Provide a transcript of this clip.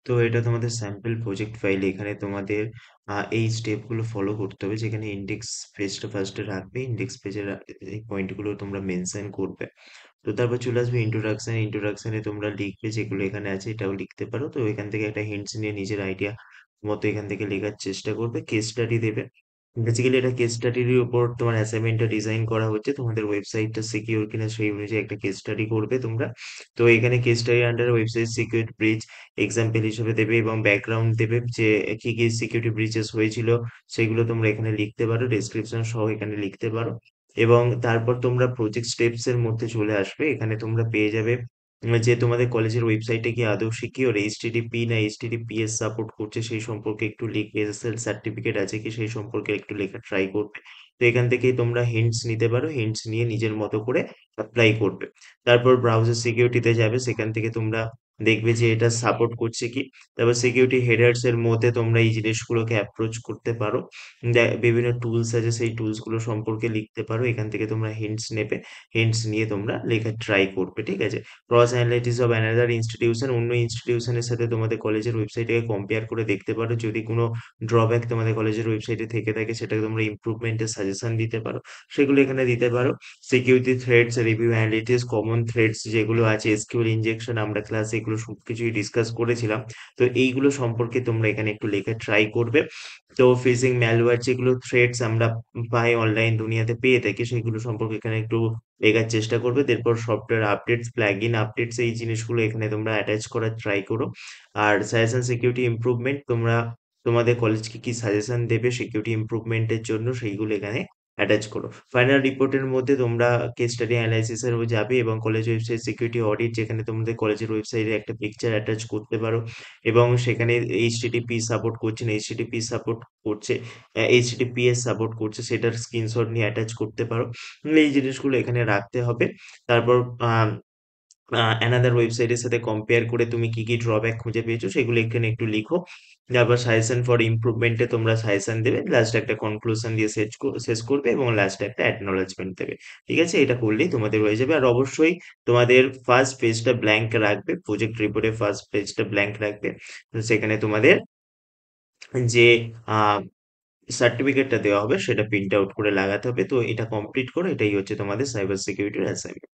তো এটা তোমাদের স্যাম্পল প্রজেক্ট ফাইল। এখানে তোমাদের এই স্টেপগুলো ফলো করতে হবে, যেখানে ইন্ডেক্স পেজটা ফার্স্টে রাখবে, ইন্ডেক্স পেজের এই পয়েন্টগুলো তোমরা মেনশন করবে। তো তারপর চলে আসবে ইন্ট্রোডাকশনে তোমরা লিখবে যেগুলো এখানে আছে, এটাও লিখতে পারো। তো এখান থেকে একটা হিন্টস নিয়ে নিজের আইডিয়া মতো এখান থেকে লেখার চেষ্টা করবে। কেস স্টাডি দেবে। বেসিক্যালি এটা কেস স্টাডির উপর তোমার অ্যাসাইনমেন্টটা ডিজাইন করা হচ্ছে, তোমাদের ওয়েবসাইটটা সিকিউর কিনা সেই অনুযায়ী একটা কেস স্টাডি করবে তোমরা। তো এখানে case study under website security breach example হিসেবে দেবে, এবং ব্যাকগ্রাউন্ড দেবে যে কি কি সিকিউরিটি ব্রিচেস হয়েছিল সেগুলো তোমরা এখানে লিখতে পারো, ডেসক্রিপশন সহ এখানে লিখতে পারো। এবং তারপর তোমরা প্রজেক্ট স্টেপস এর মধ্যে চলে আসবে। এখানে তোমরা পেয়ে যাবে যে তোমাদের কলেজের ওয়েবসাইটে কি আদৌ সিকিউর, এইচটিটিপি না এইচটিটিপিএস সাপোর্ট করছে সেই সম্পর্কে একটু লিখবে, এসএসএল সার্টিফিকেট আছে কি সেই সম্পর্কে একটু লেখা ট্রাই করবে। তো এখান থেকেই তোমরা হিন্টস নিতে পারো, হিন্টস নিয়ে নিজের মতো করে অ্যাপ্লাই করবে। তারপর ব্রাউজার সিকিউরিটিতে যাবে, সেখান থেকে তোমরা দেখবে যে এটা সাপোর্ট করছে কি। তারপর সিকিউরিটি হেডার্স এর মধ্যে তোমরা এই জিনিসগুলোকে অ্যাপ্রোচ করতে পারো। বিভিন্ন টুলস আছে, সেই টুলস গুলো সম্পর্কে লিখতে পারো। এখান থেকে তোমরা হিন্টস নেবে, হিন্টস নিয়ে তোমরা লেখা ট্রাই করবে, ঠিক আছে। Cross analysis of another institution, অন্য ইনস্টিটিউশনের সাথে তোমাদের কলেজের ওয়েবসাইটকে কম্পেয়ার করে দেখতে পারো। যদি কোনো ড্রব্যাক তোমাদের কলেজের ওয়েবসাইটে থেকে থাকে সেটাকে তোমরা ইমপ্রুভমেন্টের সাজেশন দিতে পারো, সেগুলো এখানে দিতে পারো। Security threads, review analytics, common threads যেগুলো আছে, এসকিউএল ইনজেকশন, আমরা ক্লাসে এগুলো সবকিছুই ডিসকাস করেছিলাম। তো এইগুলো সম্পর্কে তোমরা এখানে একটু লেখা ট্রাই করবে। তো ফিশিং ম্যালওয়্যার যেগুলো থ্রেডস আমরা পাই অনলাইন দুনিয়াতে পেয়ে থাকি, সেগুলো সম্পর্কে এখানে একটু লেখার চেষ্টা করবে। এরপর সফটওয়্যার আপডেটস, প্লাগইন আপডেটস, এই জিনিসগুলো এখানে তোমরা অ্যাটাচ করার ট্রাই করো। আর সাজেশন সিকিউরিটি ইমপ্রুভমেন্ট, তোমরা তোমাদের কলেজকে কি সাজেশন দেবে সিকিউরিটি ইমপ্রুভমেন্টের জন্য সেইগুলো এখানে অ্যাটাচ করো। ফাইনাল রিপোর্টের মধ্যে তোমরা কেস স্টাডি অ্যানালাইসিস এর যাবে, এবং কলেজ ওয়েবসাইট সিকিউরিটি অডিট, যেখানে তোমাদের কলেজের ওয়েবসাইটে একটা পিকচার অ্যাটাচ করতে পারো, এবং সেখানে এইচটিটিপি সাপোর্ট করছে না এইচটিটিপি সাপোর্ট করছে, এইচটিটিপিএস সাপোর্ট করছে সেটার স্ক্রিনশট নিয়ে অ্যাটাচ করতে পারো। এই জিনিসগুলো এখানে রাখতে হবে। তারপর অ্যানাদার ওয়েবসাইটের সাথে কম্পেয়ার করে তুমি কি কি ড্রব্যাক খুঁজে পেয়েছো সেগুলো এখানে একটু লিখো। তারপর সাজেশন ফর ইমপ্রুভমেন্টে তোমরা সাজেশন দেবে, লাস্ট একটা কনক্লুশন দিয়ে শেষ করবে, এবং লাস্টে একটা অ্যাকনলেজমেন্ট দেবে। ঠিক আছে, এটা করলেই তোমাদের হয়ে যাবে। আর অবশ্যই তোমাদের ফার্স্ট পেজটা ব্ল্যাঙ্ক রাখবে, প্রজেক্ট রিপোর্টের ফার্স্ট পেজটা ব্ল্যাঙ্ক রাখবে। তো সেখানে তোমাদের যে আহ সার্টিফিকেটটা দেওয়া হবে সেটা প্রিন্ট আউট করে লাগাতে হবে। তো এটা কমপ্লিট করো, এটাই হচ্ছে তোমাদের সাইবার সিকিউরিটির অ্যাসাইনমেন্ট।